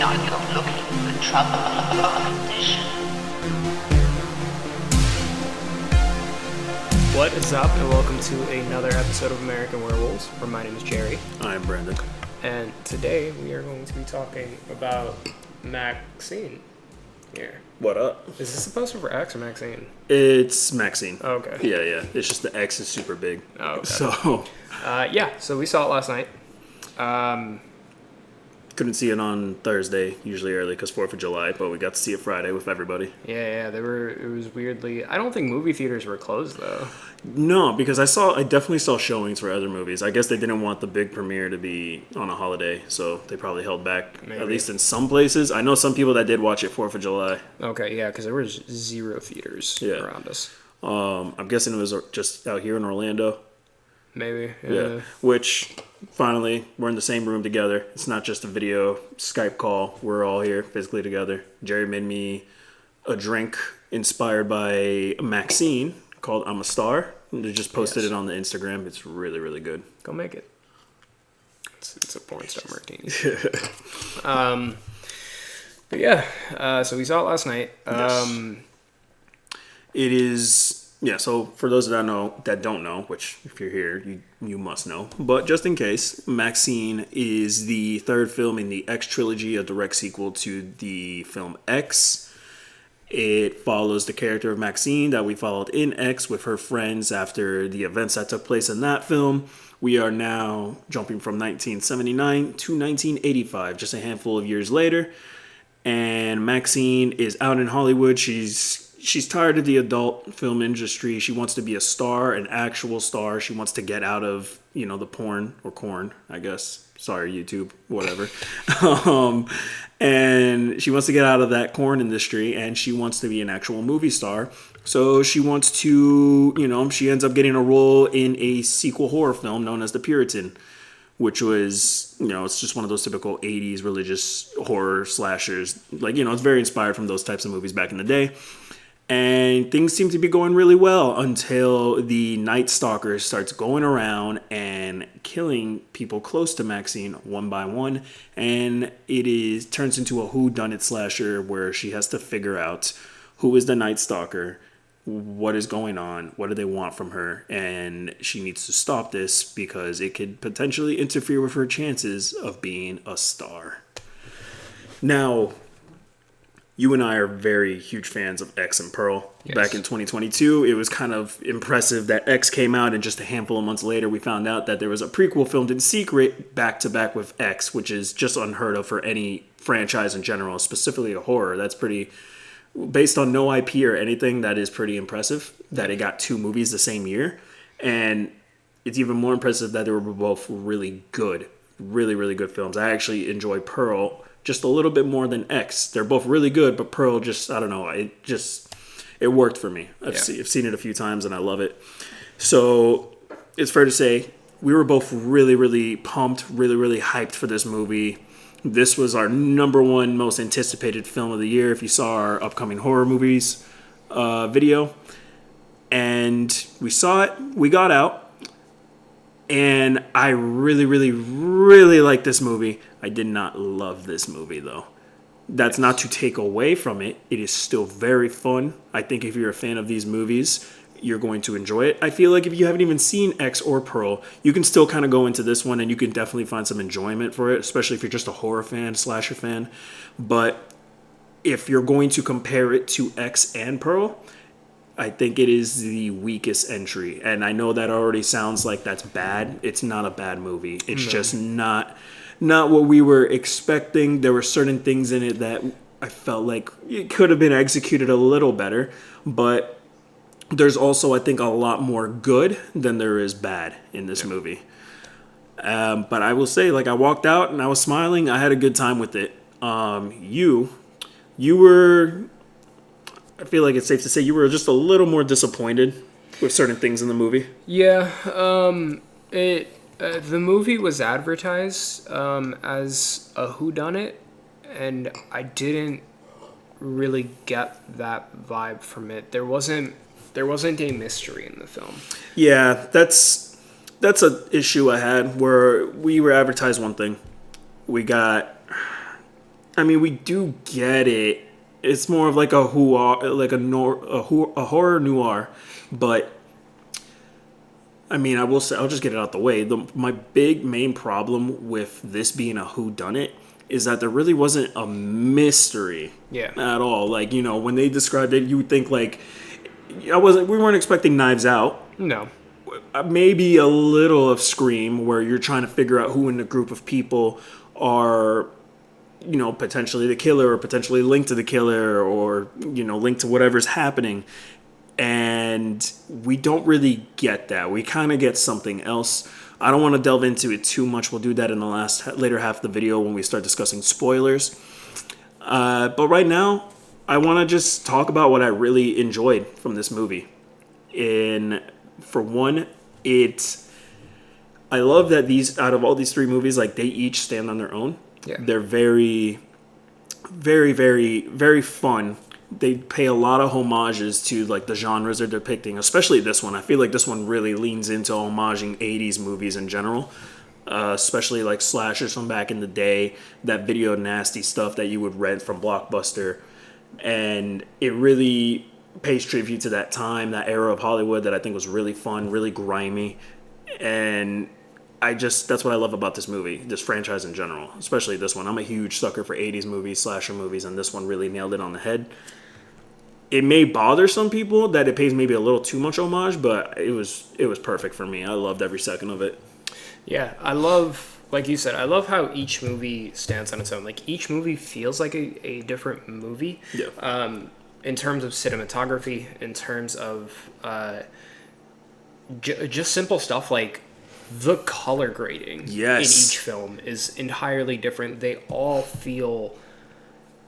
Now you're looking for trouble condition. What is up, and welcome to another episode of American Werewolves, where my name is Jerry. I'm Brandon. And today we are going to be talking about Maxxxine here. What up? Is this supposed to be for X or Maxxxine? It's Maxxxine. Oh, okay. Yeah. It's just the X is super big. Oh, okay. So we saw it last night. Couldn't see it on Thursday, usually early because 4th of July, but we got to see it Friday with everybody. Yeah, it was weirdly, I don't think movie theaters were closed though. No, because I definitely saw showings for other movies. I guess they didn't want the big premiere to be on a holiday, so they probably held back, Maybe. At least in some places. I know some people that did watch it 4th of July. Okay, yeah, because there was zero theaters around us. I'm guessing it was just out here in Orlando. Maybe, Yeah. Which, finally, we're in the same room together. It's not just a video Skype call. We're all here physically together. Jerry made me a drink inspired by Maxxxine called I'm a Star. They just posted it on the Instagram. It's really, really good. Go make it. It's a porn star martini. But yeah, so we saw it last night. It is... Yeah, so for those that don't know, which if you're here, you must know. But just in case, Maxxxine is the third film in the X Trilogy, a direct sequel to the film X. It follows the character of Maxxxine that we followed in X with her friends after the events that took place in that film. We are now jumping from 1979 to 1985, just a handful of years later. And Maxxxine is out in Hollywood. She's tired of the adult film industry. She wants to be a star, an actual star. She wants to get out of, the porn or corn, I guess. Sorry, YouTube, whatever. And she wants to get out of that corn industry, and she wants to be an actual movie star. So she wants to, she ends up getting a role in a sequel horror film known as The Puritan, which was, it's just one of those typical 80s religious horror slashers. Like, it's very inspired from those types of movies back in the day. And things seem to be going really well until the Night Stalker starts going around and killing people close to Maxxxine one by one. And it turns into a whodunit slasher where she has to figure out who is the Night Stalker, what is going on, what do they want from her, and she needs to stop this because it could potentially interfere with her chances of being a star. Now, you and I are very huge fans of X and Pearl. Yes. Back in 2022, it was kind of impressive that X came out, and just a handful of months later, we found out that there was a prequel filmed in secret back-to-back with X, which is just unheard of for any franchise in general, specifically a horror. That's pretty... Based on no IP or anything, that is pretty impressive, that it got two movies the same year. And it's even more impressive that they were both really good, really, really good films. I actually enjoy Pearl just a little bit more than X. They're both really good, but Pearl just, I don't know, it worked for me. I've seen it a few times and I love it. So it's fair to say we were both really, really pumped, really, really hyped for this movie. This was our number one most anticipated film of the year if you saw our upcoming horror movies video. And we saw it, we got out, and I really, really, really like this movie. I did not love this movie, though. That's not to take away from it. It is still very fun. I think if you're a fan of these movies, you're going to enjoy it. I feel like if you haven't even seen X or Pearl, you can still kind of go into this one and you can definitely find some enjoyment for it, especially if you're just a horror fan, slasher fan. But if you're going to compare it to X and Pearl, I think it is the weakest entry. And I know that already sounds like that's bad. It's not a bad movie. It's just not what we were expecting. There were certain things in it that I felt like it could have been executed a little better. But there's also, I think, a lot more good than there is bad in this movie. But I will say, I walked out and I was smiling. I had a good time with it. You were... I feel like it's safe to say you were just a little more disappointed with certain things in the movie. Yeah, the movie was advertised as a whodunit, and I didn't really get that vibe from it. There wasn't a mystery in the film. Yeah, that's an issue I had where we were advertised one thing. We got I mean, we do get it. It's more of like a horror noir, but I mean, I will say, I'll just get it out the way. My big main problem with this being a whodunit is that there really wasn't a mystery at all. Like, you know, when they described it, you would think like, we weren't expecting Knives Out. No. Maybe a little of Scream, where you're trying to figure out who in the group of people are, you know, potentially the killer or potentially linked to the killer or, you know, linked to whatever's happening. And we don't really get that. We kind of get something else. I don't want to delve into it too much. We'll do that in the later half of the video when we start discussing spoilers. But right now, I want to just talk about what I really enjoyed from this movie. For one, I love that out of all these three movies, like, they each stand on their own. Yeah. They're very, very, very, very fun. They pay a lot of homages to, like, the genres they're depicting, especially this one. I feel like this one really leans into homaging 80s movies in general, especially like slashers from back in the day, that video nasty stuff that you would rent from Blockbuster. And it really pays tribute to that time, that era of Hollywood that I think was really fun, really grimy. And that's what I love about this movie, this franchise in general, especially this one. I'm a huge sucker for 80s movies, slasher movies, and this one really nailed it on the head. It may bother some people that it pays maybe a little too much homage, but it was perfect for me. I loved every second of it. Yeah, I love, like you said, I love how each movie stands on its own. Like, each movie feels like a different movie. Yeah. In terms of cinematography, in terms of just simple stuff like the color grading in each film is entirely different. They all feel,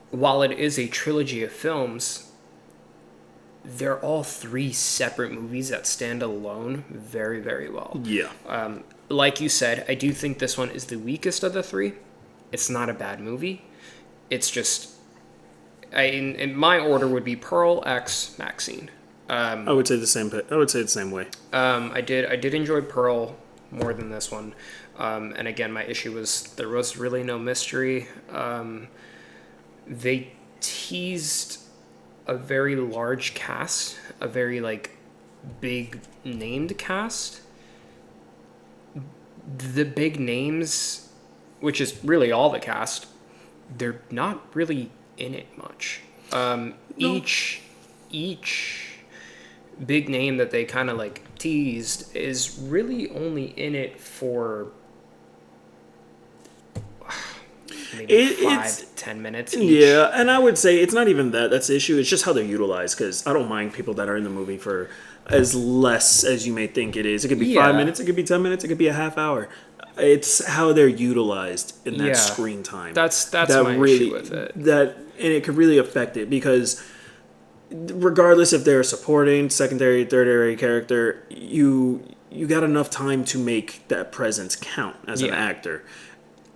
while it is a trilogy of films, they're all three separate movies that stand alone very, very well. Yeah. Like you said, I do think this one is the weakest of the three. It's not a bad movie. It's just, in my order would be Pearl, X, Maxxxine. I would say the same. I would say the same way. I did enjoy Pearl more than this one, and again, my issue was there was really no mystery. They teased a very large cast, a very like big named cast. The big names, which is really all the cast, they're not really in it much. No. Each big name that they kind of like teased is really only in it for maybe 5 to 10 minutes each. Yeah, and I would say it's not even that's the issue. It's just how they're utilized, because I don't mind people that are in the movie for as less as you may think it is. It could be 5 minutes, it could be 10 minutes, it could be a half hour. It's how they're utilized in that screen time. That's my issue with it. And it could really affect it, because regardless if they're a supporting, secondary, tertiary character, you got enough time to make that presence count as an actor.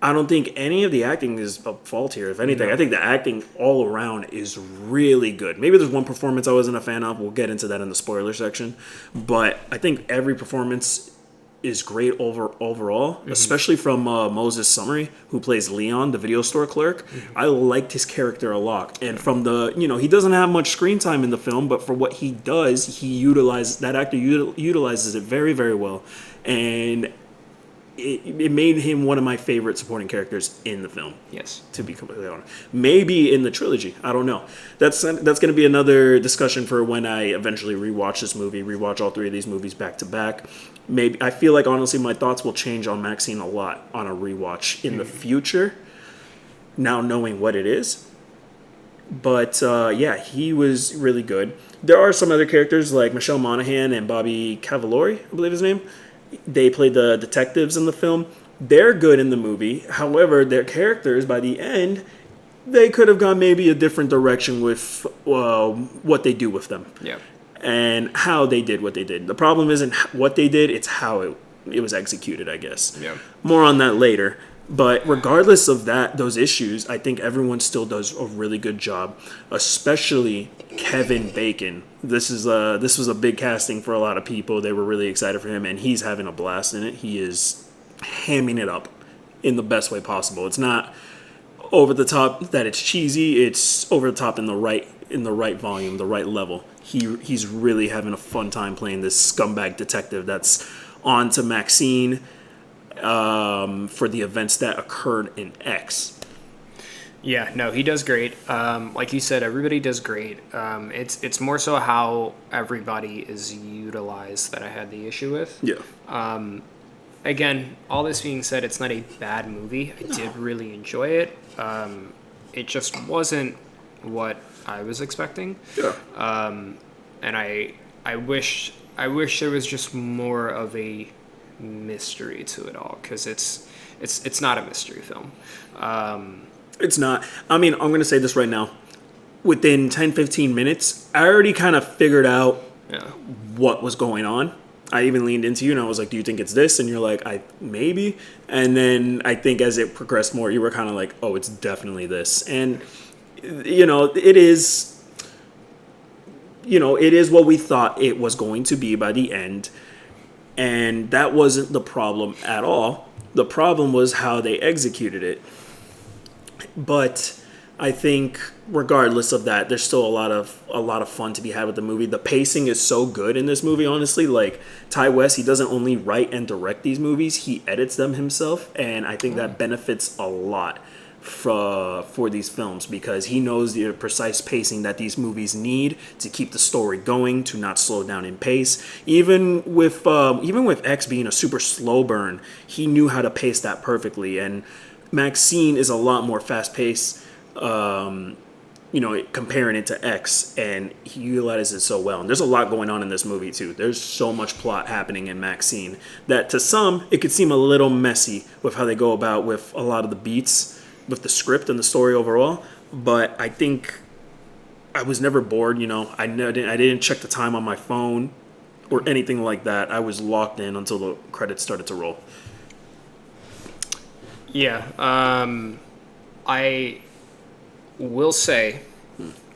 I don't think any of the acting is a fault here. If anything, I think the acting all around is really good. Maybe there's one performance I wasn't a fan of. We'll get into that in the spoiler section. But I think every performance is great overall, especially from Moses Summery, who plays Leon, the video store clerk. I liked his character a lot. And from he doesn't have much screen time in the film, but for what he does, that actor utilizes it very, very well. And it made him one of my favorite supporting characters in the film. Yes. To be completely honest. Maybe in the trilogy. I don't know. That's going to be another discussion for when I eventually rewatch all three of these movies back to back. Maybe I feel like, honestly, my thoughts will change on Maxxxine a lot on a rewatch in the future, now knowing what it is. But he was really good. There are some other characters like Michelle Monaghan and Bobby Cannavale, I believe his name. They played the detectives in the film. They're good in the movie. However, their characters, by the end, they could have gone maybe a different direction with what they do with them. Yeah. And how they did what they did. The problem isn't what they did, it's how it was executed, I guess. Yeah. More on that later. But regardless of those issues, I think everyone still does a really good job, especially Kevin Bacon. This was a big casting for a lot of people. They were really excited for him, and he's having a blast in it. He is hamming it up in the best way possible. It's not over the top, that it's cheesy. It's over the top in the right volume, the right level. He's really having a fun time playing this scumbag detective that's on to Maxxine for the events that occurred in X. Yeah, no, he does great. Like you said, everybody does great. It's more so how everybody is utilized that I had the issue with. Yeah. Again, all this being said, it's not a bad movie. I did really enjoy it. It just wasn't what I was expecting. Yeah. And I wish there was just more of a mystery to it all, because it's not a mystery film. It's not. I mean, I'm going to say this right now. Within 10, 15 minutes, I already kind of figured out what was going on. I even leaned into you and I was like, do you think it's this? And you're like, maybe. And then I think as it progressed more, you were kind of like, oh, it's definitely this. And, it is what we thought it was going to be by the end. And that wasn't the problem at all. The problem was how they executed it. But I think regardless of that, there's still a lot of fun to be had with the movie. The pacing is so good in this movie, honestly. Like, Ty West, he doesn't only write and direct these movies, he edits them himself, and I think that benefits a lot for these films, because he knows the precise pacing that these movies need to keep the story going, to not slow down in pace. Even with X being a super slow burn, he knew how to pace that perfectly. And Maxxxine is a lot more fast-paced, comparing it to X, and he utilizes it so well. And there's a lot going on in this movie, too. There's so much plot happening in Maxxxine that to some, it could seem a little messy with how they go about with a lot of the beats, with the script and the story overall. But I think I was never bored, I didn't check the time on my phone or anything like that. I was locked in until the credits started to roll. Yeah, I will say,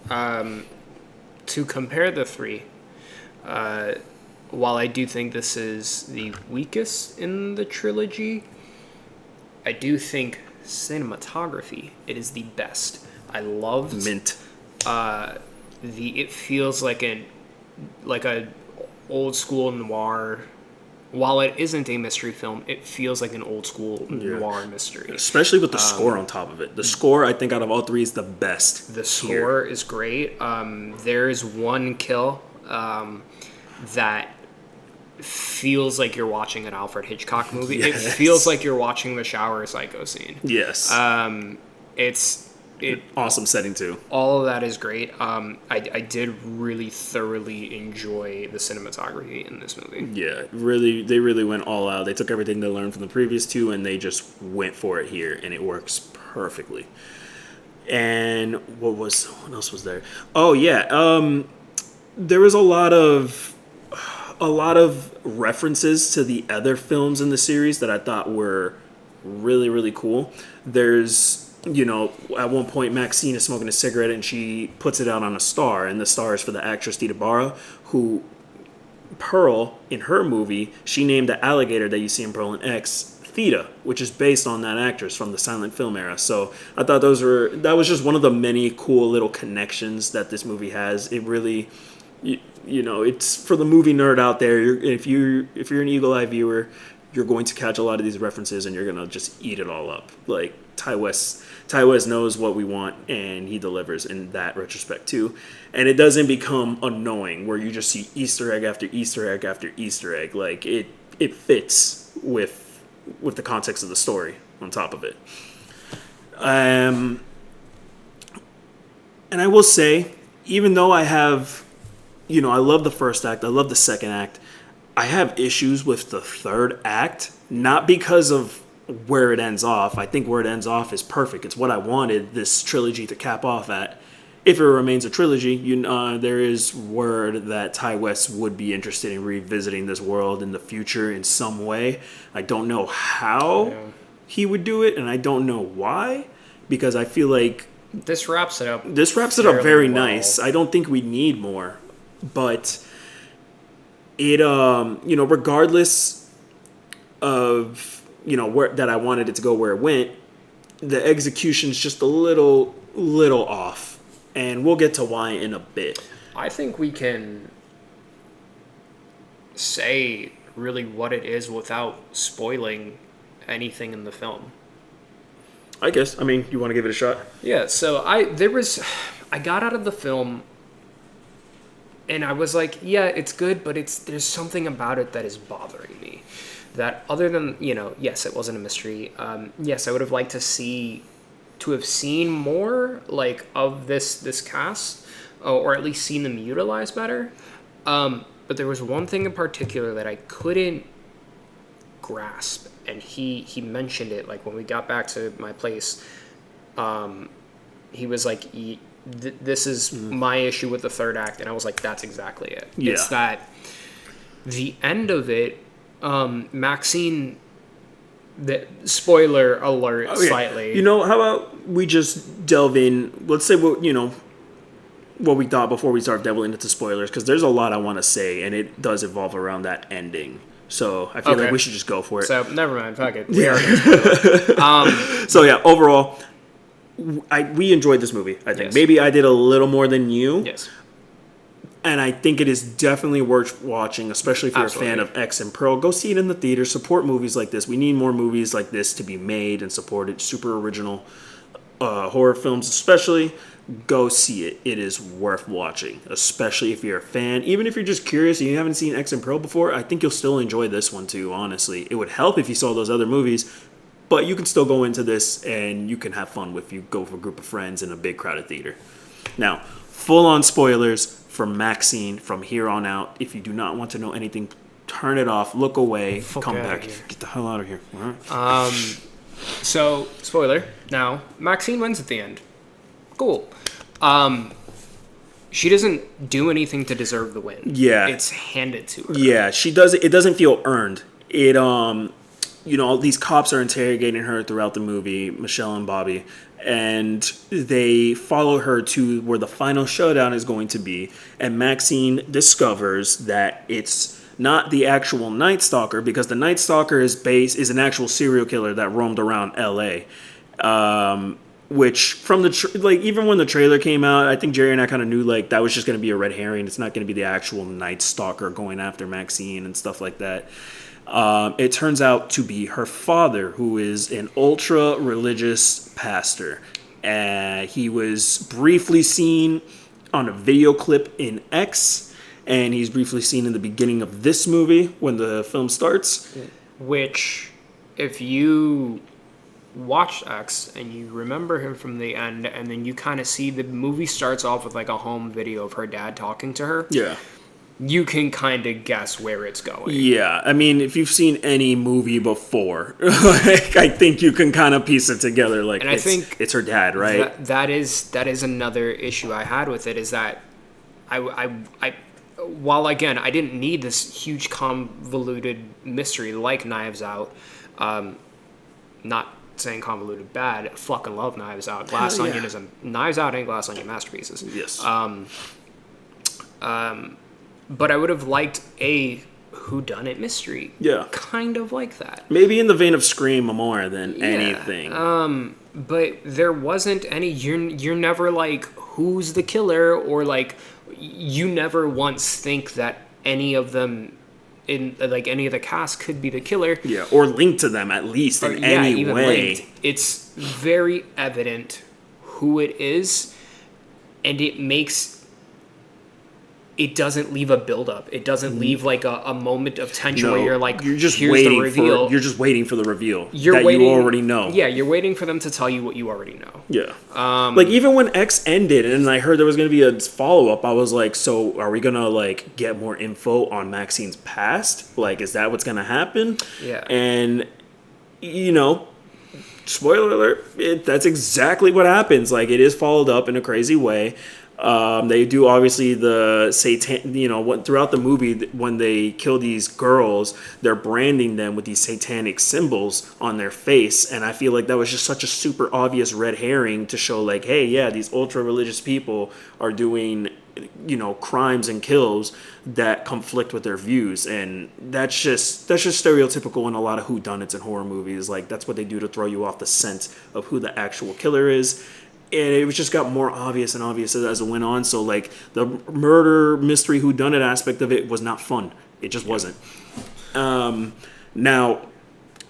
to compare the three, while I do think this is the weakest in the trilogy, I do think cinematography, it is the best. I loved Mint. it feels like a old school noir. While it isn't a mystery film, it feels like an old school noir mystery. Especially with the score on top of it. The score, I think, out of all three is the best. The score is great. There is one kill that feels like you're watching an Alfred Hitchcock movie. Yes. It feels like you're watching the shower psycho scene. Yes. Awesome setting too. All of that is great. I did really thoroughly enjoy the cinematography in this movie. Yeah, they really went all out. They took everything they learned from the previous two and they just went for it here, and it works perfectly. And what else was there? Oh yeah, there was a lot of references to the other films in the series that I thought were really, really cool. There's at one point, Maxxxine is smoking a cigarette and she puts it out on a star, and the star is for the actress Theda Bara, who Pearl, in her movie, she named the alligator that you see in Pearl and X Theda, which is based on that actress from the silent film era. So I thought that was just one of the many cool little connections that this movie has. It really, it's for the movie nerd out there. If you're an eagle eye viewer, you're going to catch a lot of these references and you're gonna just eat it all up. Like Ty West knows what we want, and he delivers in that retrospect too. And it doesn't become annoying where you just see Easter egg after Easter egg after Easter egg. Like it fits with the context of the story on top of it. And I will say, even though I have, I love the first act, I love the second act, I have issues with the third act, not because of where it ends off. I think where it ends off is perfect. It's what I wanted this trilogy to cap off at. If it remains a trilogy, there is word that Ty West would be interested in revisiting this world in the future in some way. I don't know how he would do it, and I don't know why, because I feel like this wraps it up. Very nice. I don't think we need more, but it regardless of where that I wanted it to go where it went, the execution's just a little off, and we'll get to why in a bit. I think we can say really what it is without spoiling anything in the film. I guess. I mean, you want to give it a shot? Yeah, so I got out of the film and I was like, yeah, it's good, but there's something about it that is bothering me. That other than, yes, it wasn't a mystery. Yes, I would have liked to have seen more like of this cast, or at least seen them utilized better. But there was one thing in particular that I couldn't grasp, and he mentioned it like when we got back to my place. He was like, this is my issue with the third act, and I was like, that's exactly it. Yeah. It's that the end of it, Maxxxine, the spoiler alert, Okay. Slightly. How about we just delve in? Let's say what we thought before we start delving into spoilers, because there's a lot I want to say, and it does evolve around that ending. So I feel like we should just go for it. So never mind, fuck it. We are gonna spoil it. So yeah, overall, we enjoyed this movie. I think Yes. maybe I did a little more than you. Yes. And I think it is definitely worth watching, especially if you're Absolutely. a fan of X and Pearl. Go see it in the theater. Support movies like this. We need more movies like this to be made and supported. Super original horror films, especially. Go see it. It is worth watching, especially if you're a fan. Even if you're just curious and you haven't seen X and Pearl before, I think you'll still enjoy this one too, honestly. It would help if you saw those other movies, but you can still go into this and you can have fun if you go with a group of friends in a big crowded theater. Now, full-on spoilers for Maxxxine from here on out. If you do not want to know anything, turn it off, look away, come outta back. here. Get the hell out of here. All right? So, spoiler. Now, Maxxxine wins at the end. Cool. She doesn't do anything to deserve the win. Yeah. It's handed to her. Yeah, she does it. It doesn't feel earned. It these cops are interrogating her throughout the movie, Michelle and Bobby, and they follow her to where the final showdown is going to be. And Maxxxine discovers that it's not the actual Night Stalker, because the Night Stalker is an actual serial killer that roamed around L.A. Which from even when the trailer came out, I think Jerry and I kind of knew like that was just going to be a red herring. It's not going to be the actual Night Stalker going after Maxxxine and stuff like that. It turns out to be her father, who is an ultra religious pastor. He was briefly seen on a video clip in X, and he's briefly seen in the beginning of this movie when the film starts. Which, if you watch X and you remember him from the end, and then you kind of see the movie starts off with like a home video of her dad talking to her. Yeah. You can kind of guess where it's going. Yeah, I mean, if you've seen any movie before, I think you can kind of piece it together. Like, and I think it's her dad, right? That is another issue I had with it, is that I while again I didn't need this huge convoluted mystery like Knives Out, not saying convoluted bad. I fucking love Knives Out. Glass Onion is Knives Out and Glass Onion masterpieces. Yes. But I would have liked a whodunit mystery. Yeah. Kind of like that. Maybe in the vein of Scream more than anything. But there wasn't any. You're never like, who's the killer, or like you never once think that any of them in like any of the cast could be the killer. Yeah, or linked to them at least in any way. Linked. It's very evident who it is, and it doesn't leave a build-up. It doesn't leave like a moment of tension where you're like, you're just here's waiting the reveal. you're just waiting for the reveal You already know. Yeah, you're waiting for them to tell you what you already know. Yeah. Like even when X ended and I heard there was going to be a follow-up, I was like, so are we going to like get more info on Maxine's past? Like, is that what's going to happen? Yeah. And spoiler alert, that's exactly what happens. Like, it is followed up in a crazy way. They do obviously the Satan, throughout the movie when they kill these girls, they're branding them with these satanic symbols on their face, and I feel like that was just such a super obvious red herring to show like, hey, yeah, these ultra religious people are doing crimes and kills that conflict with their views, and that's just stereotypical in a lot of whodunits and horror movies. Like, that's what they do to throw you off the scent of who the actual killer is. And it just got more obvious and obvious as it went on. So, like, the murder mystery whodunit aspect of it was not fun. It just wasn't. Now,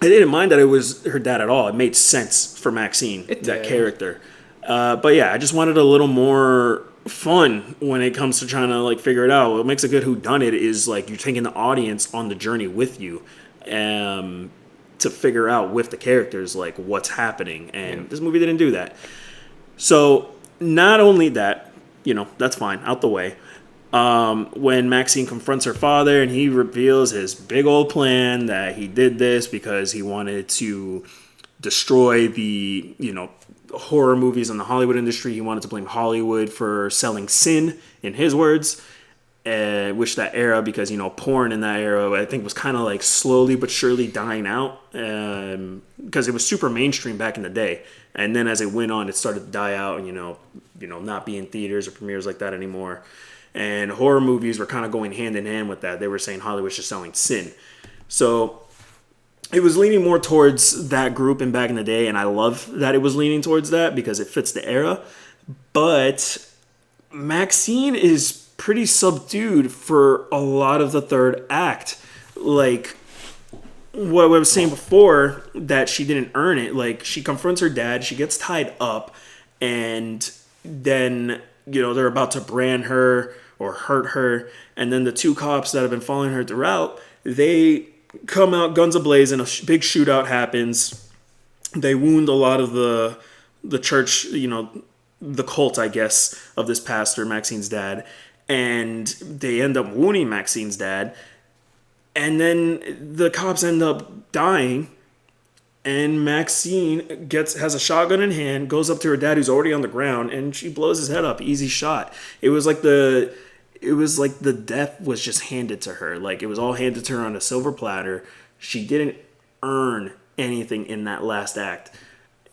I didn't mind that it was her dad at all. It made sense for Maxxine, that character. But yeah, I just wanted a little more fun when it comes to trying to like figure it out. What makes a good whodunit is like you're taking the audience on the journey with you, to figure out with the characters like what's happening. And this movie didn't do that. So not only that, that's fine, out the way. When Maxxine confronts her father and he reveals his big old plan that he did this because he wanted to destroy the, horror movies in the Hollywood industry. He wanted to blame Hollywood for selling sin, in his words. Which that era, because, porn in that era, I think was kind of like slowly but surely dying out. Because it was super mainstream back in the day. And then as it went on, it started to die out and, not be in theaters or premieres like that anymore. And horror movies were kind of going hand in hand with that. They were saying Hollywood's just selling sin. So it was leaning more towards that group and back in the day. And I love that it was leaning towards that because it fits the era. But Maxxine is pretty subdued for a lot of the third act. Like what I was saying before, that she didn't earn it. Like, she confronts her dad, she gets tied up, and then, they're about to brand her or hurt her. And then the two cops that have been following her throughout, they come out guns a-blazing. A big shootout happens. They wound a lot of the church, the cult, I guess, of this pastor, Maxxine's dad. And they end up wounding Maxxine's dad. And then the cops end up dying. And Maxxine has a shotgun in hand, goes up to her dad who's already on the ground, and she blows his head up. Easy shot. It was like the death was just handed to her. Like, it was all handed to her on a silver platter. She didn't earn anything in that last act.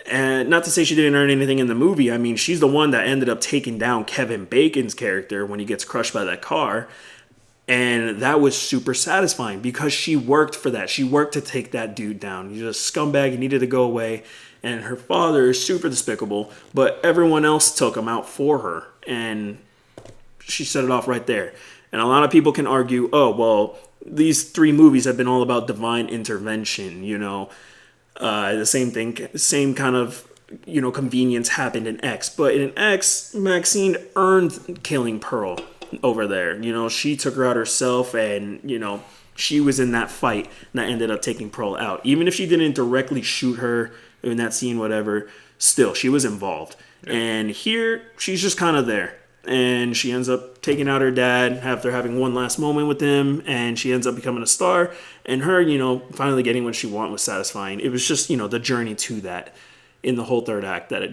And not to say she didn't earn anything in the movie. I mean, she's the one that ended up taking down Kevin Bacon's character when he gets crushed by that car. And that was super satisfying because she worked for that. She worked to take that dude down. He's a scumbag. He needed to go away. And her father is super despicable. But everyone else took him out for her. And she set it off right there. And a lot of people can argue, oh, well, these three movies have been all about divine intervention, the same thing, same kind of, convenience happened in X. But in X, Maxxine earned killing Pearl over there. She took her out herself, and, she was in that fight that ended up taking Pearl out. Even if she didn't directly shoot her in that scene, whatever, still, she was involved. Yeah. And here, she's just kind of there. And she ends up taking out her dad after having one last moment with him, and she ends up becoming a star. And her, finally getting what she wanted was satisfying. It was just, the journey to that in the whole third act that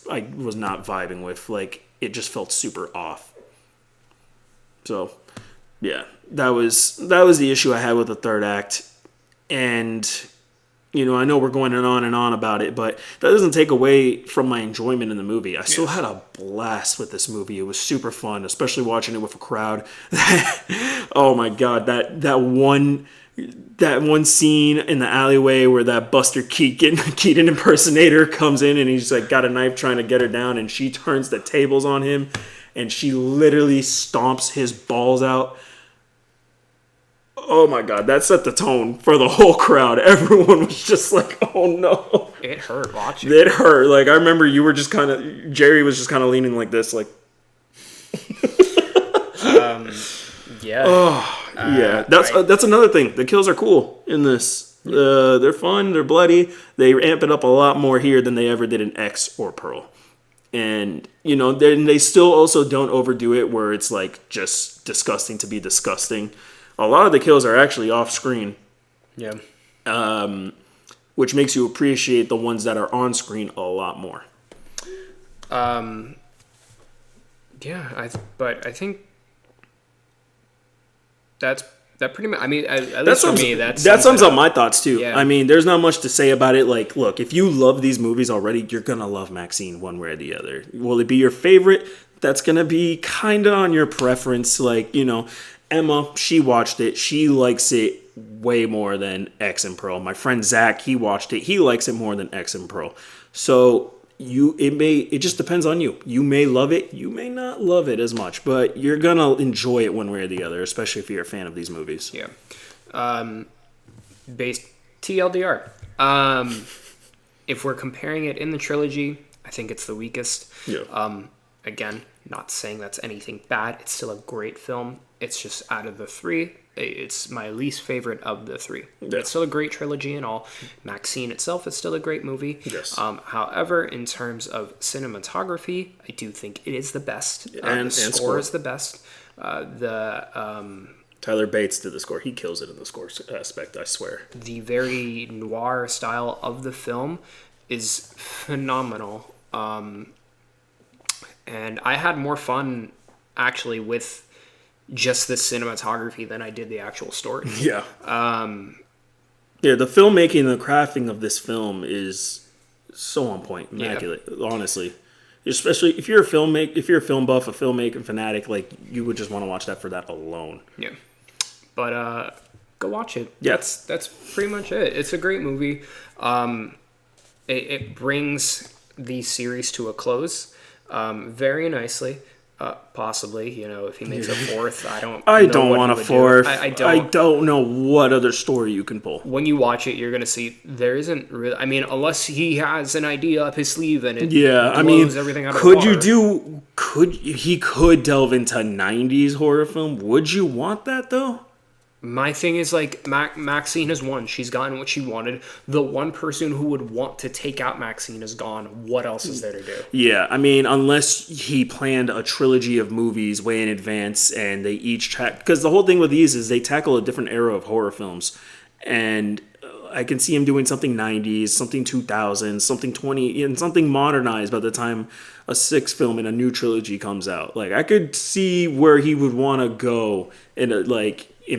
I was not vibing with. Like, it just felt super off. So, yeah, that was the issue I had with the third act. And, I know we're going on and on about it, but that doesn't take away from my enjoyment in the movie. I still had a blast with this movie. It was super fun, especially watching it with a crowd. Oh my God, that one scene in the alleyway where that Buster Keaton impersonator comes in and he's like got a knife trying to get her down, and she turns the tables on him and she literally stomps his balls out. Oh my God, that set the tone for the whole crowd. Everyone was just like, oh no. It hurt watching. It hurt. Like, I remember you were just Jerry was just kind of leaning like this, like. Yeah. Oh, yeah. That's another thing. The kills are cool in this. They're fun. They're bloody. They amp it up a lot more here than they ever did in X or Pearl. And, they still also don't overdo it where it's like just disgusting to be disgusting. A lot of the kills are actually off screen. Yeah. Which makes you appreciate the ones that are on screen a lot more. Yeah, but I think that pretty much. I mean, at least for me, that sums up my thoughts too. Yeah. I mean, there's not much to say about it. Like, look, if you love these movies already, you're gonna love Maxxine one way or the other. Will it be your favorite? that's gonna be kind of on your preference. Like, Emma, she watched it. She likes it way more than X and Pearl. My friend Zach, he watched it. He likes it more than X and Pearl. So it just depends on you. You may love it. You may not love it as much, but you're gonna enjoy it one way or the other, especially if you're a fan of these movies. Yeah. Based TLDR. If we're comparing it in the trilogy, I think it's the weakest. Yeah. Again, not saying that's anything bad. It's still a great film. It's just out of the three, it's my least favorite of the three. Yeah. It's still a great trilogy and all. Maxxxine itself is still a great movie. Yes. However, in terms of cinematography, I do think it is the best. And the score is the best. Tyler Bates did the score. He kills it in the score aspect, I swear. The very noir style of the film is phenomenal. And I had more fun, actually, with just the cinematography than I did the actual story. Yeah. Yeah, the filmmaking, the crafting of this film is so on point, immaculate, honestly. Especially if you're a film buff, a filmmaking fanatic, like, you would just want to watch that for that alone. Yeah. But go watch it. Yeah. That's pretty much it. It's a great movie. It brings the series to a close very nicely. Possibly, if he makes a fourth, I don't want a fourth. I don't know what other story you can pull. When you watch it, you're going to see there isn't really, unless he has an idea up his sleeve and it blows everything out of the water. He could delve into 90s horror film. Would you want that though? My thing is, like, Maxxxine has won. She's gotten what she wanted. The one person who would want to take out Maxxxine is gone. What else is there to do? Yeah, unless he planned a trilogy of movies way in advance and they each because the whole thing with these is they tackle a different era of horror films. And I can see him doing something 90s, something 2000s, something 20, and something modernized by the time a sixth film in a new trilogy comes out. Like, I could see where he would want to go in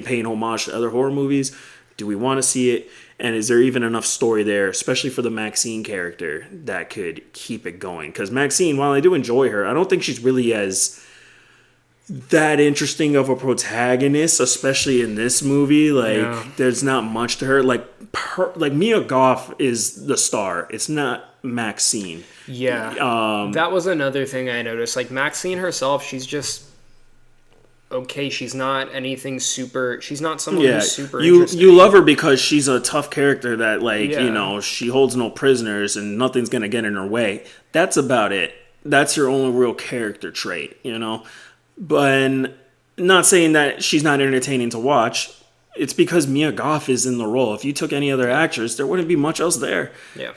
paying homage to other horror movies. Do we want to see it? And is there even enough story there, especially for the Maxxxine character, that could keep it going? Because Maxxxine, while I do enjoy her, I don't think she's really as that interesting of a protagonist, especially in this movie. There's not much to her. Like Mia Goth is the star. It's not Maxxxine. Yeah. That was another thing I noticed. Like, Maxxxine herself, she's just okay. She's not anything super. She's not someone who's super interesting. You love her because she's a tough character that, she holds no prisoners and nothing's going to get in her way. That's about it. That's her only real character trait, But not saying that she's not entertaining to watch. It's because Mia Goth is in the role. If you took any other actress, there wouldn't be much else there. Yeah.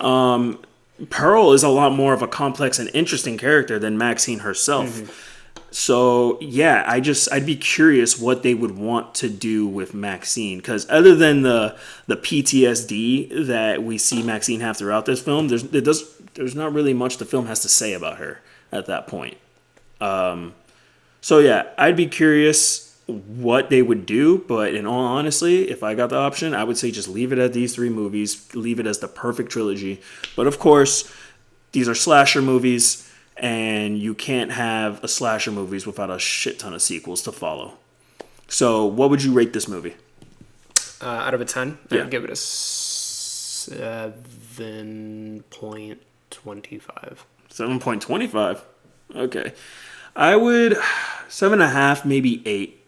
Pearl is a lot more of a complex and interesting character than Maxxxine herself. Mm-hmm. So, yeah, I'd be curious what they would want to do with Maxxxine. Because other than the PTSD that we see Maxxxine have throughout this film, there's not really much the film has to say about her at that point. So, yeah, I'd be curious what they would do. But in all honesty, if I got the option, I would say just leave it at these three movies. Leave it as the perfect trilogy. But, of course, these are slasher movies. And you can't have a slasher movies without a shit ton of sequels to follow. So, what would you rate this movie? Out of a 10, yeah. I'd give it a 7.25. 7.25? Okay. I would 7.5, maybe 8.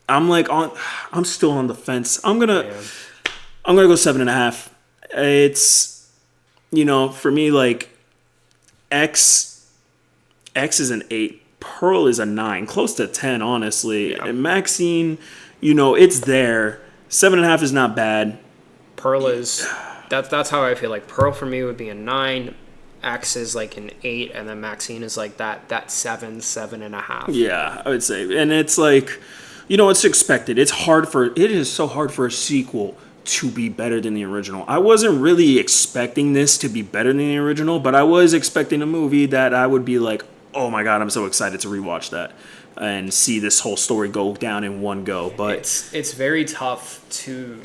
I'm still on the fence. I'm gonna go 7.5. It's, for me, X is an 8. Pearl is a 9. Close to 10, honestly. Yeah. And Maxxxine, it's there. 7.5 is not bad. Pearl is... That's how I feel. Like, Pearl for me would be a 9. X is like an 8. And then Maxxxine is like that 7.5. Yeah, I would say. And it's like, it's expected. It is so hard for a sequel to be better than the original. I wasn't really expecting this to be better than the original, but I was expecting a movie that I would be like, oh my god, I'm so excited to rewatch that and see this whole story go down in one go. But it's very tough to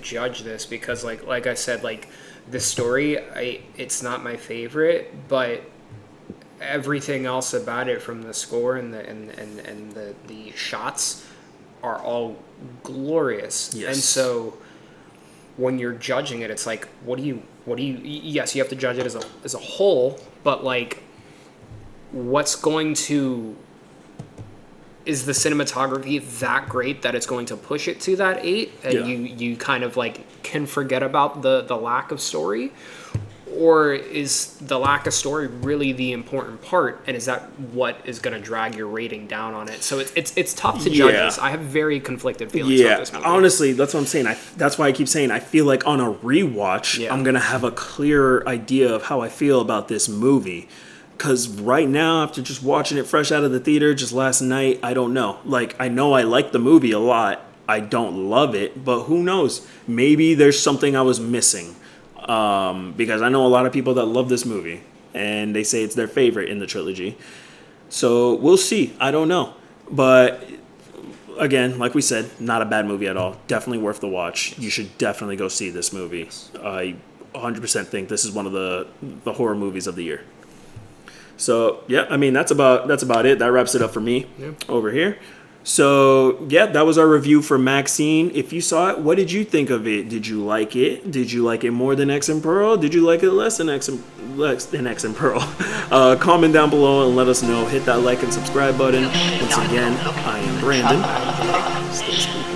judge this because like I said, the story, it's not my favorite, but everything else about it, from the score and the shots, are all glorious. Yes. And so when you're judging it, it's like, what do you? Yes, you have to judge it as a whole, but like, what's going to? Is the cinematography that great that it's going to push it to that 8, and Yeah. you kind of like can forget about the lack of story? Or is the lack of story really the important part, and is that what is going to drag your rating down on it? So it's tough to judge Yeah. this. I have very conflicted feelings Yeah, about this movie. honestly, that's what I'm saying. That's why I keep saying I feel like on a rewatch, Yeah. I'm gonna have a clearer idea of how I feel about this movie. Because right now, after just watching it fresh out of the theater just last night, I don't know. Like, I know I like the movie a lot. I don't love it, but who knows? Maybe there's something I was missing. Because I know a lot of people that love this movie, and they say it's their favorite in the trilogy. So we'll see. I don't know. But again, like we said, not a bad movie at all. Definitely worth the watch. You should definitely go see this movie. I 100% think this is one of the horror movies of the year. So yeah, I mean that's about it. That wraps it up for me over here. So yeah, that was our review for Maxxxine. If you saw it, what did you think of it? Did you like it? Did you like it more than X and Pearl? Did you like it less than X and Pearl? Comment down below and let us know. Hit that like and subscribe button. Once again, I am Brandon. Stay spooky.